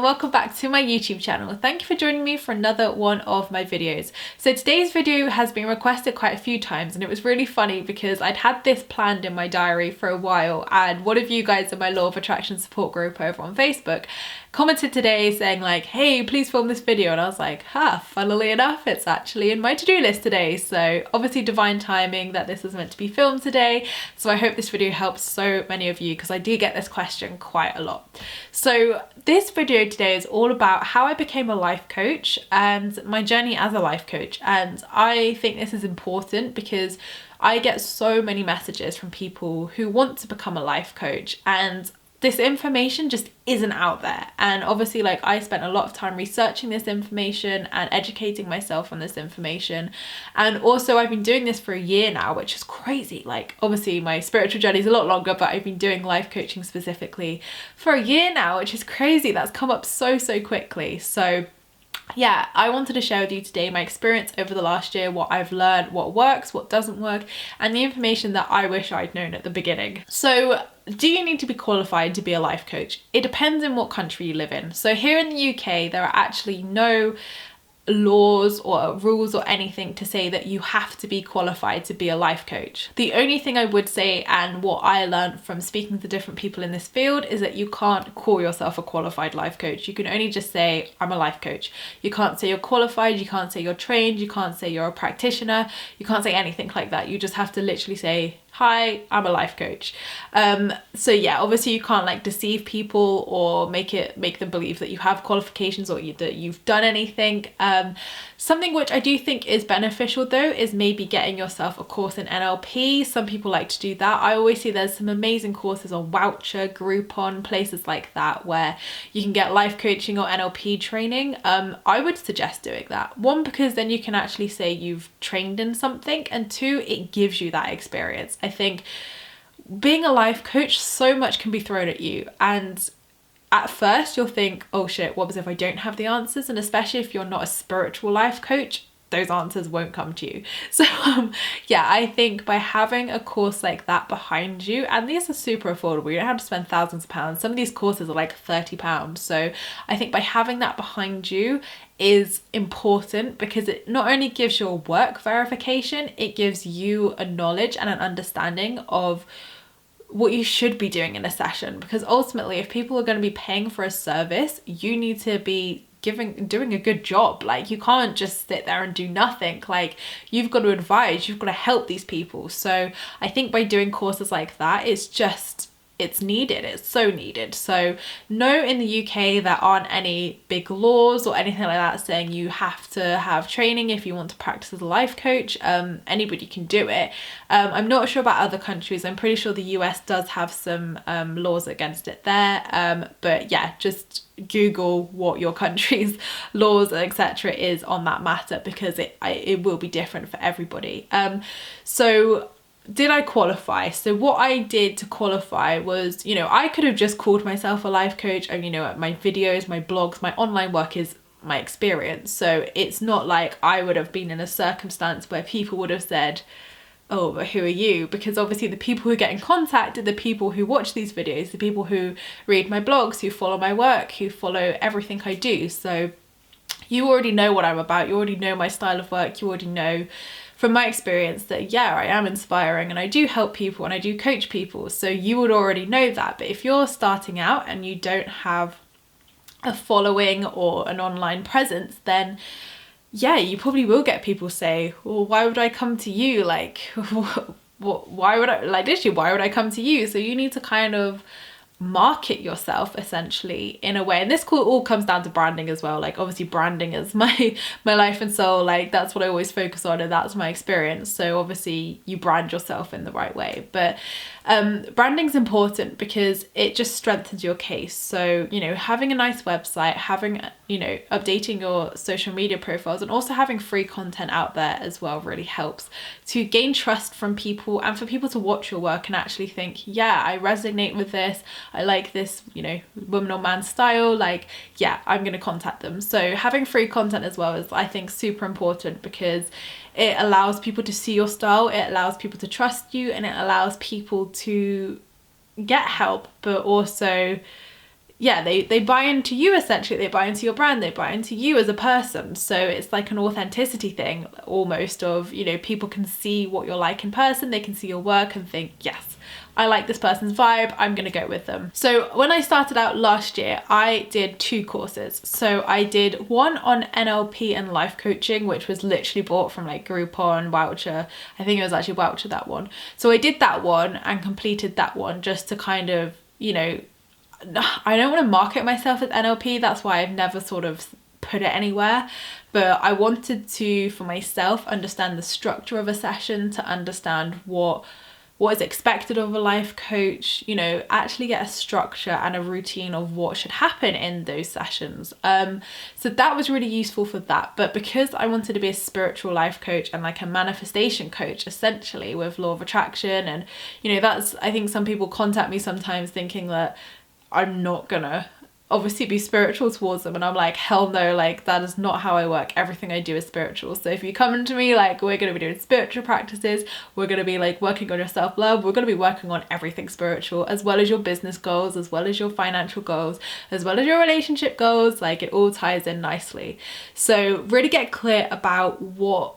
welcome back to my YouTube channel. Thank you for joining me for another one of my videos. So today's video has been requested quite a few times, and it was really funny because I'd had this planned in my diary for a while, and one of you guys in my Law of Attraction support group over on Facebook commented today saying like, hey, please film this video, and I was like, funnily enough, it's actually in my to-do list today. So obviously divine timing that this was meant to be filmed today. So I hope this video helps so many of you because I do get this question quite a lot. So this video today is all about how I became a life coach and my journey as a life coach. And I think this is important because I get so many messages from people who want to become a life coach, and this information just isn't out there. And obviously, like, I spent a lot of time researching this information and educating myself on this information. And also I've been doing this for a year now, which is crazy. Like, obviously my spiritual journey is a lot longer, but I've been doing life coaching specifically for a year now, which is crazy. That's come up so quickly. So yeah, I wanted to share with you today my experience over the last year, what I've learned, what works, what doesn't work, and the information that I wish I'd known at the beginning. So do you need to be qualified to be a life coach? It depends in what country you live in. So here in the UK, there are actually no laws or rules or anything to say that you have to be qualified to be a life coach. The only thing I would say, and what I learned from speaking to different people in this field, is that you can't call yourself a qualified life coach. You can only just say, I'm a life coach. You can't say you're qualified, you can't say you're trained, you can't say you're a practitioner, you can't say anything like that. You just have to literally say, hi, I'm a life coach. So yeah, obviously you can't like deceive people or make them believe that you have qualifications or that you've done anything. Something which I do think is beneficial though is maybe getting yourself a course in NLP. Some people like to do that. I always see there's some amazing courses on Voucher, Groupon, places like that where you can get life coaching or NLP training. I would suggest doing that. One, because then you can actually say you've trained in something, and two, it gives you that experience. I think being a life coach, so much can be thrown at you, and at first you'll think, oh shit, what was if I don't have the answers? And especially if you're not a spiritual life coach, those answers won't come to you. So yeah, I think by having a course like that behind you, and these are super affordable, you don't have to spend thousands of pounds. Some of these courses are like £30. So I think by having that behind you is important because it not only gives your work verification, it gives you a knowledge and an understanding of what you should be doing in a session. Because ultimately, if people are going to be paying for a service, you need to be doing a good job. Like, you can't just sit there and do nothing. Like, you've got to advise, you've got to help these people. So I think by doing courses like that, it's needed. It's so needed. So no, in the UK there aren't any big laws or anything like that saying you have to have training if you want to practice as a life coach. Anybody can do it. I'm not sure about other countries. I'm pretty sure the US does have some laws against it there. But yeah, just Google what your country's laws etc is on that matter, because it will be different for everybody. So did I qualify? So what I did to qualify was, I could have just called myself a life coach. And my videos, my blogs, my online work is my experience. So it's not like I would have been in a circumstance where people would have said, oh, but who are you? Because obviously the people who get in contact are the people who watch these videos, the people who read my blogs, who follow my work, who follow everything I do. So you already know what I'm about. You already know my style of work. You already know from my experience that, yeah, I am inspiring and I do help people and I do coach people. So you would already know that. But if you're starting out and you don't have a following or an online presence, then yeah, you probably will get people say, well, why would I come to you? Like, why would I come to you? So you need to kind of market yourself essentially in a way, and this all comes down to branding as well. Like, obviously branding is my life and soul. Like, that's what I always focus on, and that's my experience. So obviously you brand yourself in the right way, but branding's important because it just strengthens your case. So having a nice website, having updating your social media profiles, and also having free content out there as well really helps to gain trust from people, and for people to watch your work and actually think, yeah, I resonate with this, I like this woman or man style, like, yeah, I'm going to contact them. So having free content as well is, I think, super important because it allows people to see your style, it allows people to trust you, and it allows people to get help, but also yeah, they buy into you essentially, they buy into your brand, they buy into you as a person. So it's like an authenticity thing almost of, you know, people can see what you're like in person, they can see your work and think, yes, I like this person's vibe, I'm gonna go with them. So when I started out last year, I did 2 courses. So I did one on NLP and life coaching, which was literally bought from like Groupon, Voucher. I think it was actually Voucher, that one. So I did that one and completed that one just to kind of, you know, I don't want to market myself as NLP, that's why I've never sort of put it anywhere, but I wanted to, for myself, understand the structure of a session, to understand what is expected of a life coach, you know, actually get a structure and a routine of what should happen in those sessions. So that was really useful for that. But because I wanted to be a spiritual life coach and like a manifestation coach, essentially, with law of attraction, and, you know, that's, I think some people contact me sometimes thinking that I'm not gonna obviously be spiritual towards them, and I'm like, hell no, like that is not how I work. Everything I do is spiritual. So if you come to me, like, we're gonna be doing spiritual practices, we're gonna be like working on your self-love, we're gonna be working on everything spiritual, as well as your business goals, as well as your financial goals, as well as your relationship goals. Like, it all ties in nicely. So really get clear about what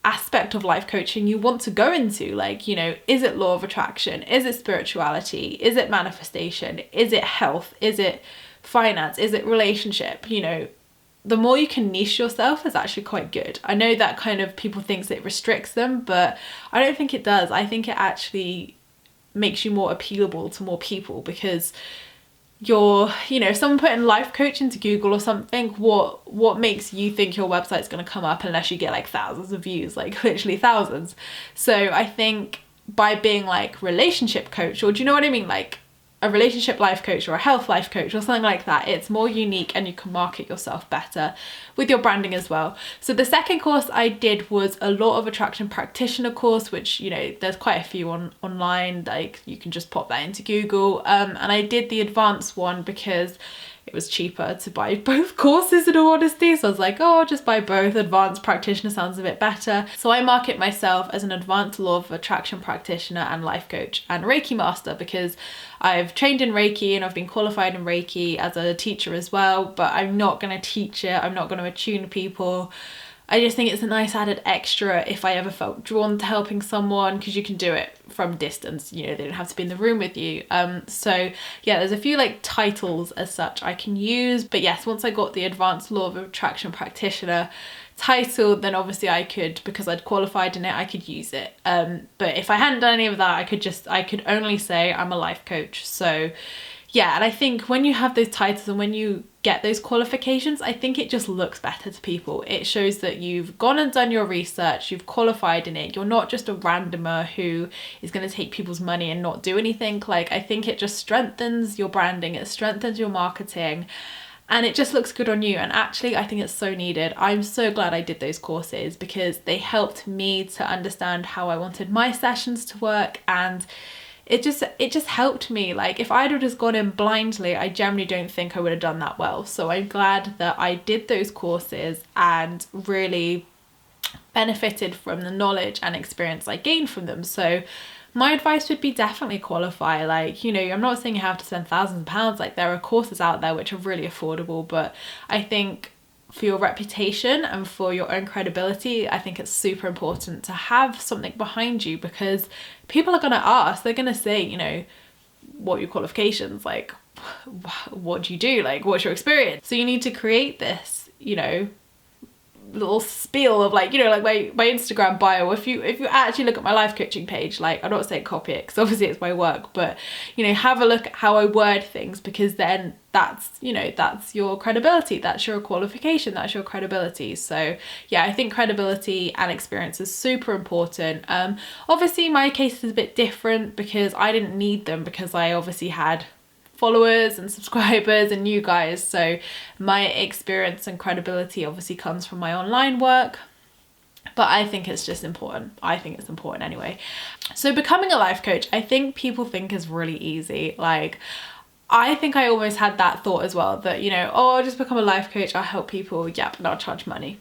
aspect of life coaching you want to go into. Like, you know, is it law of attraction? Is it spirituality? Is it manifestation? Is it health? Is it finance? Is it relationship? You know, the more you can niche yourself is actually quite good. I know that kind of people thinks it restricts them, but I don't think it does. I think it actually makes you more appealable to more people, because you're, you know, if someone put in life coach into Google or something, what makes you think your website's going to come up unless you get like thousands of views, like literally thousands. So I think by being like relationship coach, or do you know what I mean, like a relationship life coach or a health life coach or something like that, it's more unique and you can market yourself better with your branding as well. So the second course I did was a law of attraction practitioner course, which, you know, there's quite a few online, like you can just pop that into Google, and I did the advanced one because it was cheaper to buy both courses, in all honesty. So I was like, oh, I'll just buy both. Advanced practitioner sounds a bit better. So I market myself as an advanced law of attraction practitioner and life coach and Reiki master, because I've trained in Reiki and I've been qualified in Reiki as a teacher as well, but I'm not going to teach it. I'm not going to attune people. I just think it's a nice added extra if I ever felt drawn to helping someone, because you can do it from distance, you know, they don't have to be in the room with you. So yeah, there's a few like titles as such I can use, but yes, once I got the advanced law of attraction practitioner title, then obviously I could, because I'd qualified in it, I could use it. But if I hadn't done any of that, I could only say I'm a life coach. So yeah, and I think when you have those titles and when you get those qualifications, I think it just looks better to people. It shows that you've gone and done your research, you've qualified in it. You're not just a randomer who is going to take people's money and not do anything. Like, I think it just strengthens your branding, it strengthens your marketing, and it just looks good on you. And actually, I think it's so needed. I'm so glad I did those courses, because they helped me to understand how I wanted my sessions to work, and it just helped me. Like, if I'd have just gone in blindly, I generally don't think I would have done that well. So I'm glad that I did those courses and really benefited from the knowledge and experience I gained from them. So my advice would be definitely qualify. Like, you know, I'm not saying you have to spend thousands of pounds. Like, there are courses out there which are really affordable, but I think for your reputation and for your own credibility, I think it's super important to have something behind you, because people are going to ask, they're going to say, you know, what are your qualifications? Like, what do you do? Like, what's your experience? So you need to create this, you know, little spiel of like, you know, like my Instagram bio. If you actually look at my life coaching page, like, I'm not saying copy it because obviously it's my work, but, you know, have a look at how I word things, because then that's, you know, that's your credibility, that's your qualification, that's your credibility. So yeah, I think credibility and experience is super important. Obviously my case is a bit different because I didn't need them, because I obviously had followers and subscribers and you guys, so my experience and credibility obviously comes from my online work, but I think it's just important. I think it's important anyway. So becoming a life coach, I think people think is really easy. Like, I think I almost had that thought as well, that, you know, oh, I'll just become a life coach, I'll help people, yep, and I'll charge money.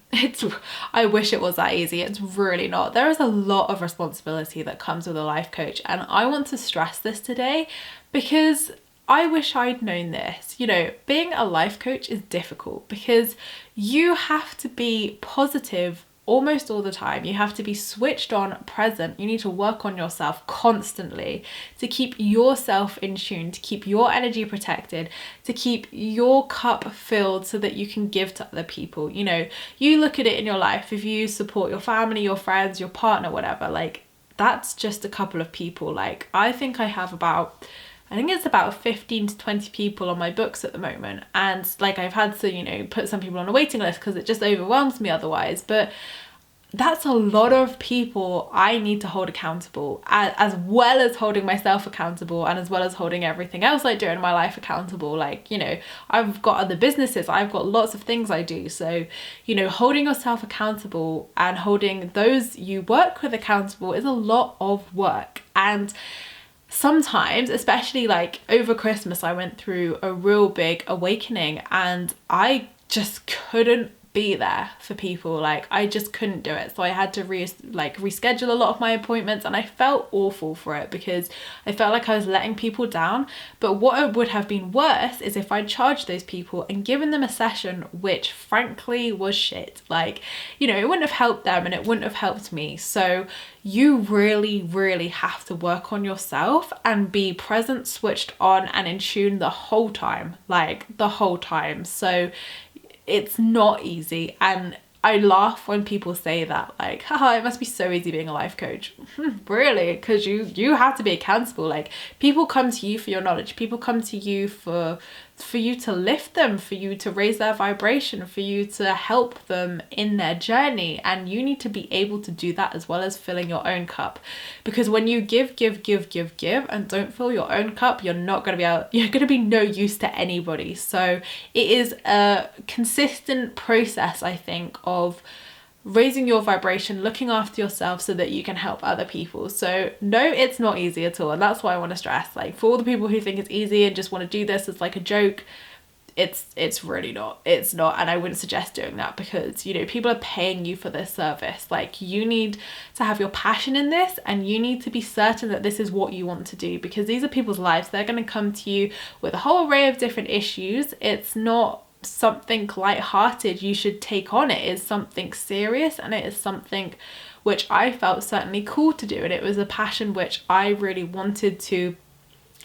I wish it was that easy. It's really not. There is a lot of responsibility that comes with a life coach, and I want to stress this today, because I wish I'd known this. You know, being a life coach is difficult because you have to be positive almost all the time. You have to be switched on, present. You need to work on yourself constantly to keep yourself in tune, to keep your energy protected, to keep your cup filled so that you can give to other people. You know, you look at it in your life, if you support your family, your friends, your partner, whatever, like that's just a couple of people. Like I think it's about 15 to 20 people on my books at the moment. And like I've had to, you know, put some people on a waiting list because it just overwhelms me otherwise. But that's a lot of people I need to hold accountable, as well as holding myself accountable and as well as holding everything else I do in my life accountable. Like, you know, I've got other businesses, I've got lots of things I do. So, you know, holding yourself accountable and holding those you work with accountable is a lot of work. And sometimes, especially like over Christmas, I went through a real big awakening and I just couldn't be there for people. Like I just couldn't do it. So I had to reschedule a lot of my appointments, and I felt awful for it because I felt like I was letting people down. But what would have been worse is if I'd charged those people and given them a session which frankly was shit. Like, you know, it wouldn't have helped them and it wouldn't have helped me. So you really have to work on yourself and be present, switched on and in tune the whole time, like the whole time. So it's not easy, and I laugh when people say that, like, haha, it must be so easy being a life coach. Really? Because you have to be accountable. Like, people come to you for your knowledge. People come to you for you to lift them, for you to raise their vibration, for you to help them in their journey. And you need to be able to do that as well as filling your own cup. Because when you give and don't fill your own cup, you're going to be no use to anybody. So it is a consistent process, I think, of raising your vibration, looking after yourself so that you can help other people. So no, it's not easy at all. And that's why I want to stress, like, for all the people who think it's easy and just want to do this as like a joke, it's really not. It's not. And I wouldn't suggest doing that because, you know, people are paying you for this service. Like, you need to have your passion in this, and you need to be certain that this is what you want to do, because these are people's lives. They're going to come to you with a whole array of different issues. It's not something light-hearted you should take on. It is something serious, and it is something which I felt certainly cool to do, and it was a passion which I really wanted to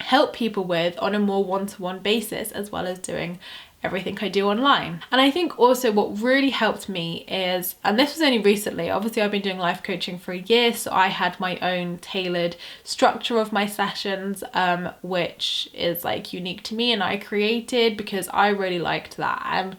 help people with on a more one-to-one basis, as well as doing everything I do online. And I think also what really helped me is, and this was only recently, obviously I've been doing life coaching for a year, so I had my own tailored structure of my sessions, which is like unique to me and I created because I really liked that. And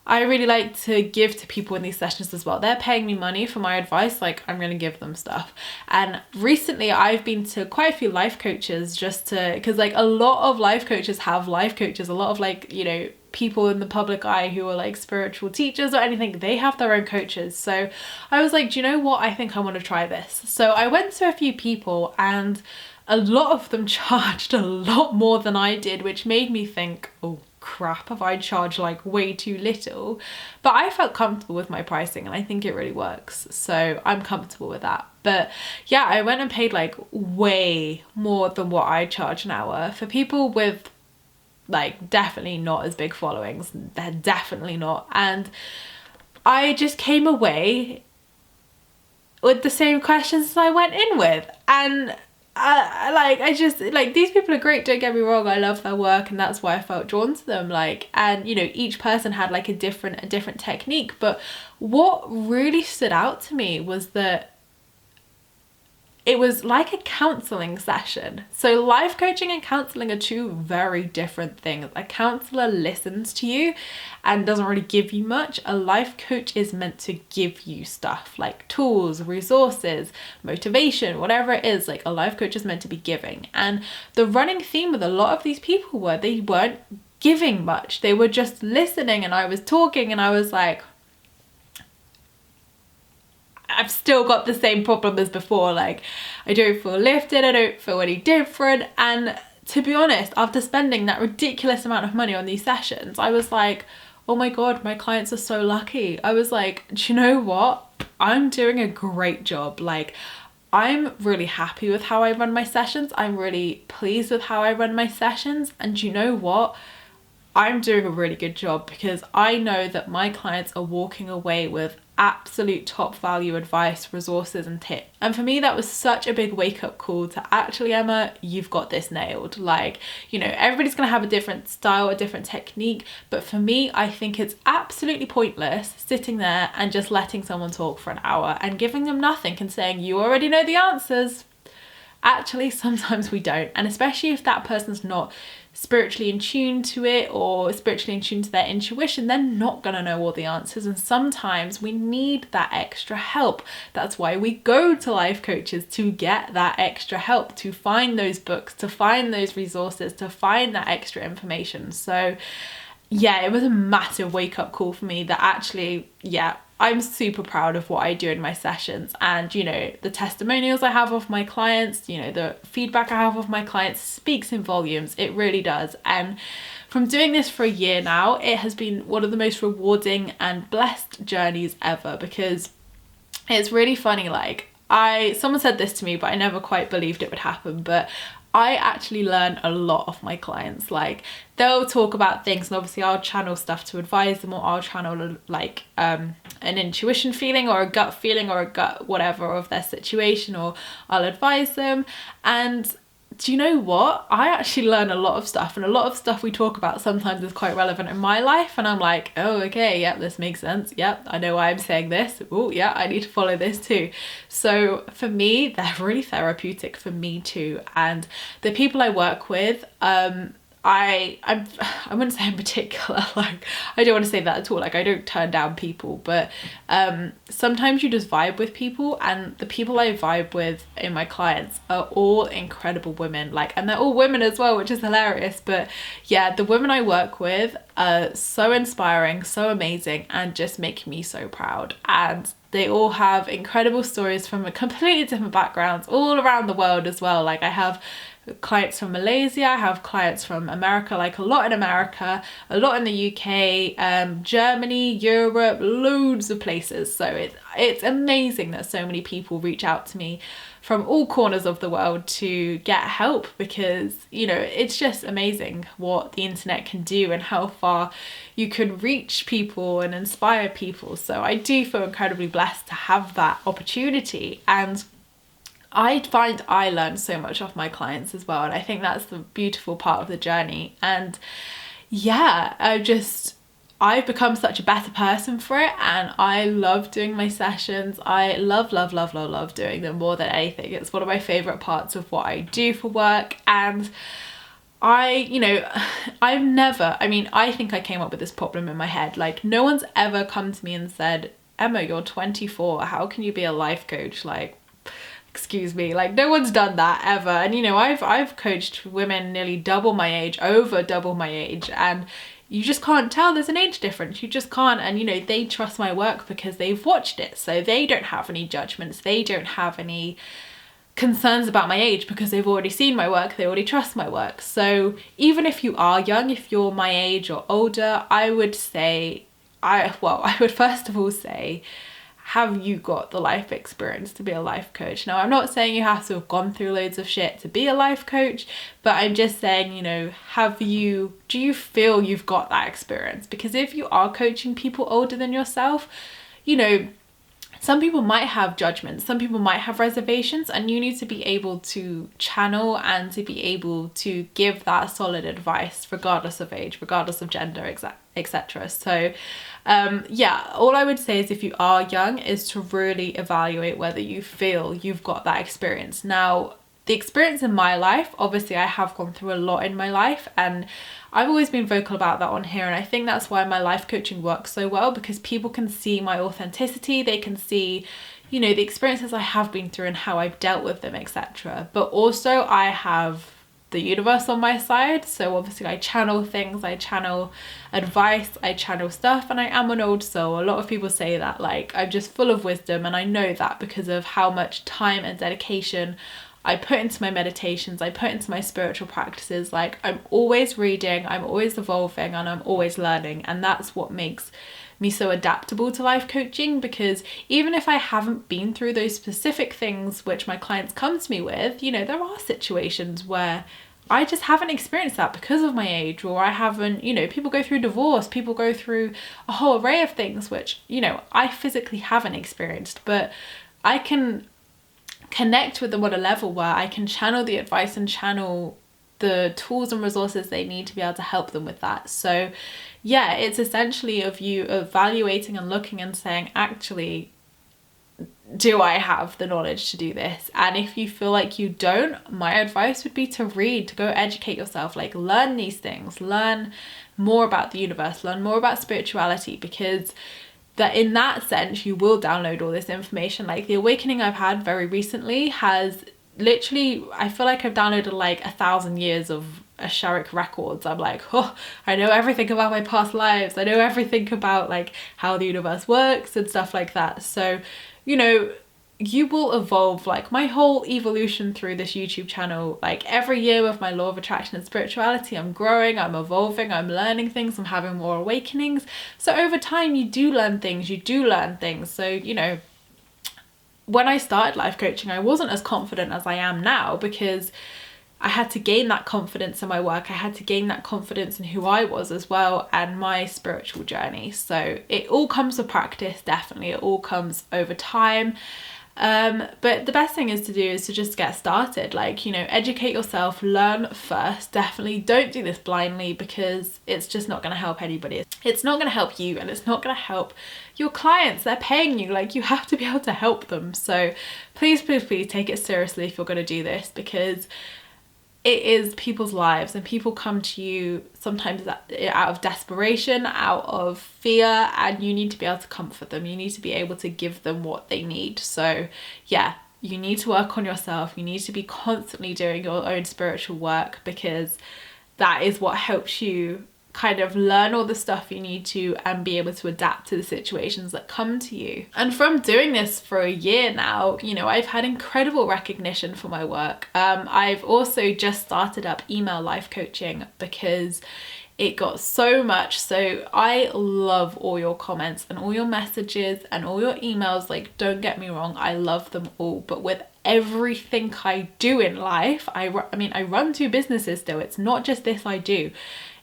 I really like to give to people in these sessions as well. They're paying me money for my advice, like I'm going to give them stuff. And recently I've been to quite a few life coaches because like a lot of life coaches have life coaches, a lot of like, you know, people in the public eye who are like spiritual teachers or anything, they have their own coaches. So I was like, do you know what? I think I want to try this. So I went to a few people and a lot of them charged a lot more than I did, which made me think, oh crap, have I charged like way too little? But I felt comfortable with my pricing and I think it really works. So I'm comfortable with that. But yeah, I went and paid like way more than what I charge an hour for people with like definitely not as big followings. They're definitely not. And I just came away with the same questions as I went in with. And these people are great, don't get me wrong, I love their work and that's why I felt drawn to them. Like, and you know, each person had like a different technique. But what really stood out to me was that it was like a counselling session. So life coaching and counselling are two very different things. A counsellor listens to you and doesn't really give you much. A life coach is meant to give you stuff like tools, resources, motivation, whatever it is. Like, a life coach is meant to be giving. And the running theme with a lot of these people were they weren't giving much. They were just listening, and I was talking and I was like, I've still got the same problem as before. Like, I don't feel lifted, I don't feel any different. And to be honest, after spending that ridiculous amount of money on these sessions, I was like, oh my God, my clients are so lucky. I was like, do you know what? I'm doing a great job. Like, I'm really happy with how I run my sessions. I'm really pleased with how I run my sessions. And you know what? I'm doing a really good job because I know that my clients are walking away with absolute top value advice, resources and tips. And for me, that was such a big wake up call to actually, Emma, you've got this nailed. Like, you know, everybody's going to have a different style, a different technique. But for me, I think it's absolutely pointless sitting there and just letting someone talk for an hour and giving them nothing and saying, you already know the answers. Actually, sometimes we don't. And especially if that person's not spiritually in tune to it or spiritually in tune to their intuition, they're not going to know all the answers. And sometimes we need that extra help. That's why we go to life coaches, to get that extra help, to find those books, to find those resources, to find that extra information. So yeah, it was a massive wake up call for me that actually, yeah, I'm super proud of what I do in my sessions, and you know, the testimonials I have of my clients, you know, the feedback I have of my clients speaks in volumes. It really does. And from doing this for a year now, it has been one of the most rewarding and blessed journeys ever, because it's really funny. Like, someone said this to me, but I never quite believed it would happen, but I actually learn a lot of my clients. Like, they'll talk about things and obviously I'll channel stuff to advise them, or I'll channel like an intuition feeling or a gut feeling or a gut whatever of their situation, or I'll advise them. And do you know what? I actually learn a lot of stuff, and a lot of stuff we talk about sometimes is quite relevant in my life, and I'm like, oh, okay, yep, this makes sense. Yep, I know why I'm saying this. Oh, yeah, I need to follow this too. So for me, they're really therapeutic for me too. And the people I work with, I wouldn't say in particular, like, I don't want to say that at all, like, I don't turn down people, but sometimes you just vibe with people, and the people I vibe with in my clients are all incredible women, like, and they're all women as well, which is hilarious. But yeah, the women I work with are so inspiring, so amazing, and just make me so proud. And they all have incredible stories from a completely different backgrounds all around the world as well. Like, I have clients from Malaysia, I have clients from America, like a lot in America, a lot in the UK, Germany, Europe, loads of places. So it's amazing that so many people reach out to me from all corners of the world to get help, because, you know, it's just amazing what the internet can do and how far you can reach people and inspire people. So I do feel incredibly blessed to have that opportunity, and I find I learn so much off my clients as well, and I think that's the beautiful part of the journey. And yeah, I've become such a better person for it, and I love doing my sessions. I love doing them more than anything. It's one of my favourite parts of what I do for work. And I think I came up with this problem in my head. Like, no one's ever come to me and said, Emma, you're 24, how can you be a life coach? Like, excuse me, like, no one's done that ever. And you know, I've coached women nearly double my age, over double my age, and you just can't tell there's an age difference. You just can't. And you know, they trust my work because they've watched it, so they don't have any judgments, they don't have any concerns about my age because they've already seen my work, they already trust my work. So even if you are young, if you're my age or older, I would say, I would first of all say, have you got the life experience to be a life coach? Now, I'm not saying you have to have gone through loads of shit to be a life coach, but I'm just saying, you know, do you feel you've got that experience? Because if you are coaching people older than yourself, you know, some people might have judgments, some people might have reservations, and you need to be able to channel and to be able to give that solid advice regardless of age, regardless of gender, etc. So yeah, all I would say is, if you are young, is to really evaluate whether you feel you've got that experience. Now, the experience in my life, obviously I have gone through a lot in my life, and I've always been vocal about that on here, and I think that's why my life coaching works so well, because people can see my authenticity, they can see, you know, the experiences I have been through and how I've dealt with them, etc. But also I have the universe on my side, so obviously I channel things, I channel advice, I channel stuff, and I am an old soul. A lot of people say that, like, I'm just full of wisdom, and I know that because of how much time and dedication I put into my meditations, I put into my spiritual practices. Like, I'm always reading, I'm always evolving, and I'm always learning, and that's what makes me so adaptable to life coaching, because even if I haven't been through those specific things which my clients come to me with, you know, there are situations where I just haven't experienced that because of my age, or I haven't, you know, people go through divorce, people go through a whole array of things which, you know, I physically haven't experienced, but I can connect with them on a level where I can channel the advice and channel the tools and resources they need to be able to help them with that. So yeah, it's essentially of you evaluating and looking and saying, actually, do I have the knowledge to do this? And if you feel like you don't, my advice would be to read, to go educate yourself, like learn these things, learn more about the universe, learn more about spirituality, because that in that sense you will download all this information. Like the awakening I've had very recently has literally, I feel like I've downloaded like 1,000 years of Asharic records. I'm like, oh, I know everything about my past lives, I know everything about like how the universe works and stuff like that. So, you know, you will evolve. Like my whole evolution through this YouTube channel, like every year with my law of attraction and spirituality, I'm growing, I'm evolving, I'm learning things, I'm having more awakenings. So over time you do learn things. So, you know, when I started life coaching, I wasn't as confident as I am now, because I had to gain that confidence in my work. I had to gain that confidence in who I was as well, and my spiritual journey. So it all comes with practice, definitely. It all comes over time. But the best thing is to just get started. Like, you know, educate yourself, learn first. Definitely don't do this blindly, because it's just not going to help anybody. It's not going to help you, and it's not going to help your clients. They're paying you, like you have to be able to help them. So please take it seriously if you're going to do this, because it is people's lives, and people come to you sometimes out of desperation, out of fear, and you need to be able to comfort them. You need to be able to give them what they need. So yeah, you need to work on yourself. You need to be constantly doing your own spiritual work, because that is what helps you kind of learn all the stuff you need to and be able to adapt to the situations that come to you. And from doing this for a year now, you know, I've had incredible recognition for my work. I've also just started up email life coaching because it got so much. So I love all your comments and all your messages and all your emails. Like, don't get me wrong, I love them all, but with everything I do in life, I run 2 businesses still. It's not just this I do.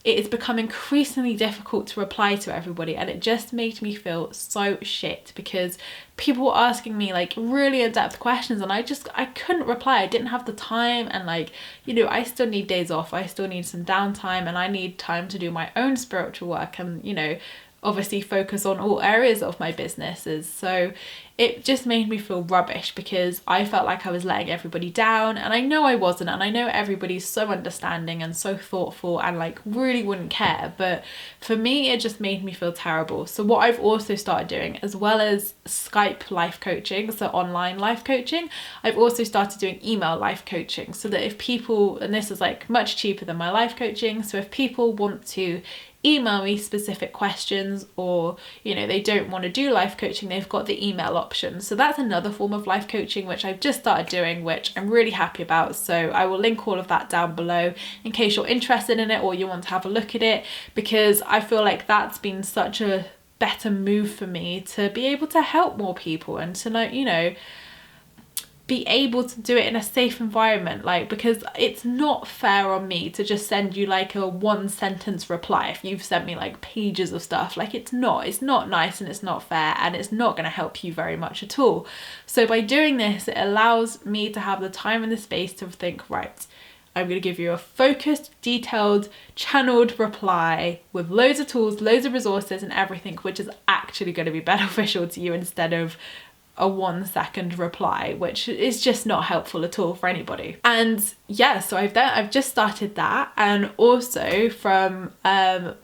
It has become increasingly difficult to reply to everybody, and it just made me feel so shit, because people were asking me like really in-depth questions and I couldn't reply. I didn't have the time, and like, you know, I still need days off, I still need some downtime, and I need time to do my own spiritual work and, you know, obviously focus on all areas of my businesses. So it just made me feel rubbish, because I felt like I was letting everybody down, and I know I wasn't, and I know everybody's so understanding and so thoughtful and like really wouldn't care, but for me it just made me feel terrible. So what I've also started doing, as well as Skype life coaching, so online life coaching, I've also started doing email life coaching, so that if people, and this is like much cheaper than my life coaching, so if people want to email me specific questions, or, you know, they don't want to do life coaching, they've got the email option. So that's another form of life coaching which I've just started doing, which I'm really happy about. So I will link all of that down below in case you're interested in it or you want to have a look at it, because I feel like that's been such a better move for me to be able to help more people and to know, you know, be able to do it in a safe environment. Like, because it's not fair on me to just send you like a 1-sentence reply if you've sent me like pages of stuff. Like, it's not nice, and it's not fair, and it's not going to help you very much at all. So by doing this, it allows me to have the time and the space to think, right, I'm going to give you a focused, detailed, channeled reply with loads of tools, loads of resources and everything, which is actually going to be beneficial to you, instead of a 1-second reply, which is just not helpful at all for anybody. And yeah, so I've just started that, and also from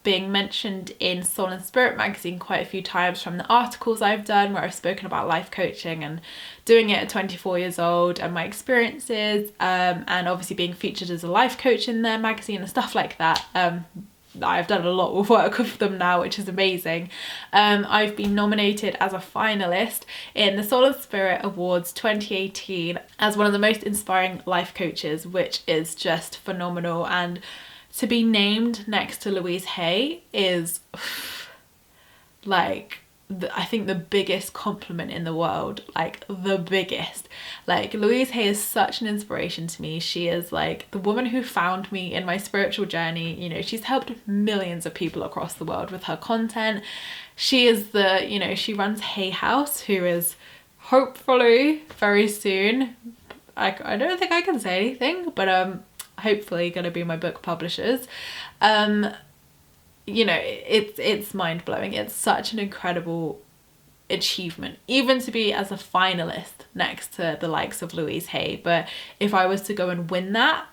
being mentioned in Soul and Spirit magazine quite a few times from the articles I've done where I've spoken about life coaching and doing it at 24 years old and my experiences, and obviously being featured as a life coach in their magazine and stuff like that. I've done a lot of work with them now, which is amazing. I've been nominated as a finalist in the Soul and Spirit Awards 2018 as one of the most inspiring life coaches, which is just phenomenal. And to be named next to Louise Hay is like I think the biggest compliment in the world, like the biggest. Like Louise Hay is such an inspiration to me. She is like the woman who found me in my spiritual journey. You know, she's helped millions of people across the world with her content. She is the, you know, she runs Hay House, who is hopefully very soon, I don't think I can say anything, but hopefully gonna be my book publishers. You know, it's mind-blowing. It's such an incredible achievement, even to be as a finalist next to the likes of Louise Hay. But if I was to go and win that,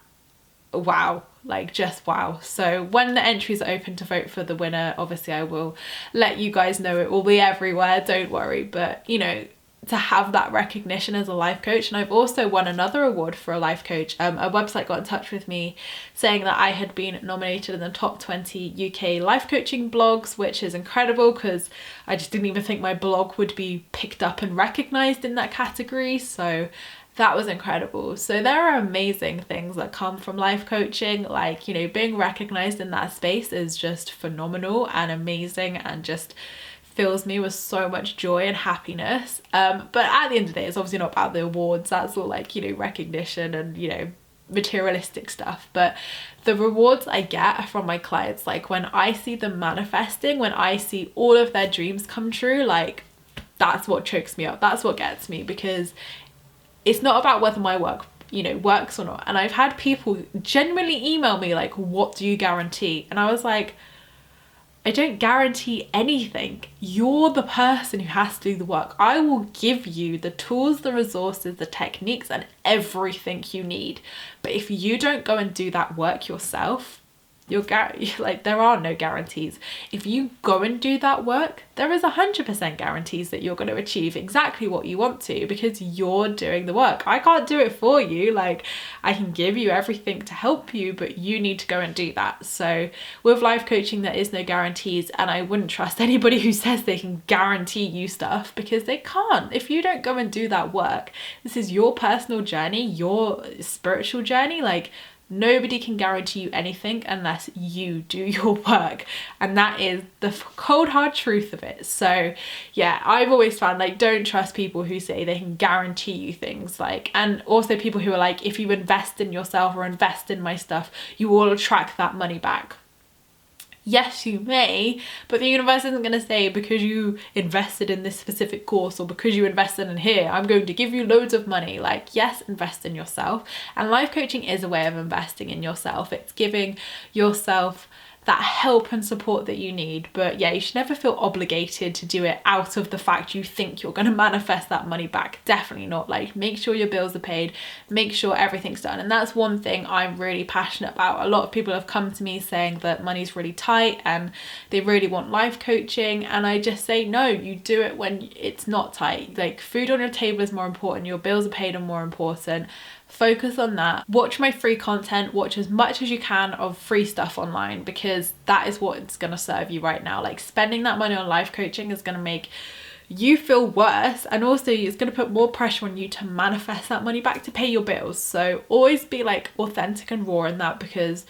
wow, like just wow. So when the entries are open to vote for the winner, obviously I will let you guys know. It will be everywhere, don't worry. But you know, to have that recognition as a life coach. And I've also won another award for a life coach. A website got in touch with me saying that I had been nominated in the top 20 UK life coaching blogs, which is incredible because I just didn't even think my blog would be picked up and recognized in that category. So that was incredible. So there are amazing things that come from life coaching, like, you know, being recognized in that space is just phenomenal and amazing and just fills me with so much joy and happiness. But at the end of the day, it's obviously not about the awards. That's all like, you know, recognition and, you know, materialistic stuff. But the rewards I get from my clients, like when I see them manifesting, when I see all of their dreams come true, like that's what chokes me up. That's what gets me, because it's not about whether my work, you know, works or not. And I've had people genuinely email me like, what do you guarantee? And I was like, I don't guarantee anything. You're the person who has to do the work. I will give you the tools, the resources, the techniques, and everything you need. But if you don't go and do that work yourself, like there are no guarantees. If you go and do that work, there is 100% guarantees that you're going to achieve exactly what you want to, because you're doing the work. I can't do it for you. Like I can give you everything to help you, but you need to go and do that. So with life coaching, there is no guarantees, and I wouldn't trust anybody who says they can guarantee you stuff, because they can't. If you don't go and do that work, this is your personal journey, your spiritual journey. Like nobody can guarantee you anything unless you do your work, and that is the cold hard truth of it. So yeah, I've always found, like, don't trust people who say they can guarantee you things, like, and also people who are like, if you invest in yourself or invest in my stuff, you will attract that money back. Yes, you may, but the universe isn't going to say, because you invested in this specific course or because you invested in here, I'm going to give you loads of money. Like, yes, invest in yourself. And life coaching is a way of investing in yourself. It's giving yourself that help and support that you need. But yeah, you should never feel obligated to do it out of the fact you think you're going to manifest that money back. Definitely not. Like, make sure your bills are paid, make sure everything's done. And that's one thing I'm really passionate about. A lot of people have come to me saying that money's really tight and they really want life coaching, and I just say, no, you do it when it's not tight. Like, food on your table is more important, your bills are paid are more important. Focus on that. Watch my free content, watch as much as you can of free stuff online, because that is what's going to serve you right now. Like, spending that money on life coaching is going to make you feel worse, and also it's going to put more pressure on you to manifest that money back to pay your bills. So always be like authentic and raw in that, because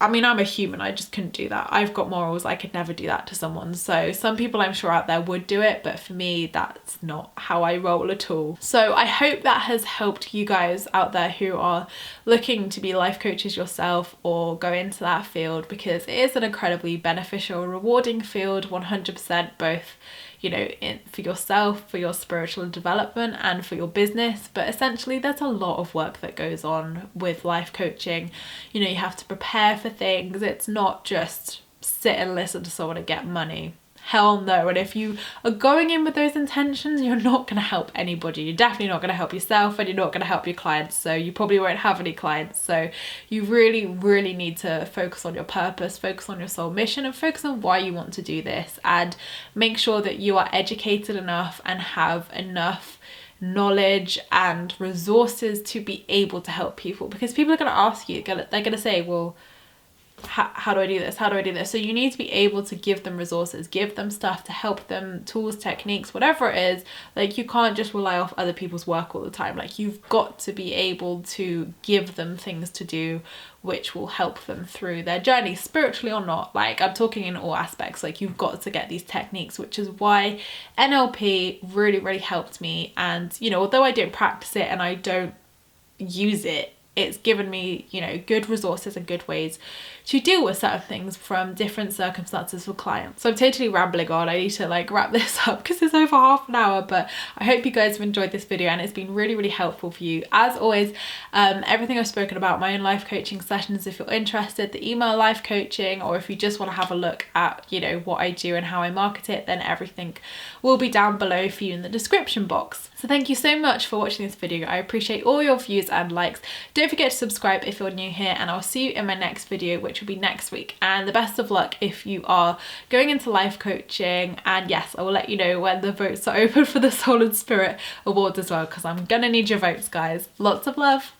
I mean, I'm a human, I just couldn't do that. I've got morals, I could never do that to someone. So some people I'm sure out there would do it, but for me, that's not how I roll at all. So I hope that has helped you guys out there who are looking to be life coaches yourself or go into that field, because it is an incredibly beneficial, rewarding field, 100%, both, you know, for yourself, for your spiritual development and for your business. But essentially there's a lot of work that goes on with life coaching. You know, you have to prepare for things. It's not just sit and listen to someone and get money. Hell no. And if you are going in with those intentions, you're not going to help anybody. You're definitely not going to help yourself, and you're not going to help your clients. So you probably won't have any clients. So you really, really need to focus on your purpose, focus on your soul mission, and focus on why you want to do this, and make sure that you are educated enough and have enough knowledge and resources to be able to help people. Because people are going to ask you, they're going to say, well, how do I do this? How do I do this? So you need to be able to give them resources, give them stuff to help them, tools, techniques, whatever it is. Like, you can't just rely off other people's work all the time. Like, you've got to be able to give them things to do which will help them through their journey, spiritually or not. Like, I'm talking in all aspects. Like, you've got to get these techniques, which is why NLP really, really helped me. And, you know, although I don't practice it and I don't use it, it's given me, you know, good resources and good ways to deal with certain things from different circumstances for clients. So I'm totally rambling on. I need to like wrap this up because it's over half an hour, but I hope you guys have enjoyed this video and it's been really, really helpful for you. As always, everything I've spoken about, my own life coaching sessions, if you're interested, the email life coaching, or if you just want to have a look at, you know, what I do and how I market it, then everything will be down below for you in the description box. So thank you so much for watching this video. I appreciate all your views and likes. Don't forget to subscribe if you're new here, and I'll see you in my next video, which will be next week. And the best of luck if you are going into life coaching. And yes, I will let you know when the votes are open for the Soul and Spirit Awards as well, because I'm gonna need your votes, guys. Lots of love.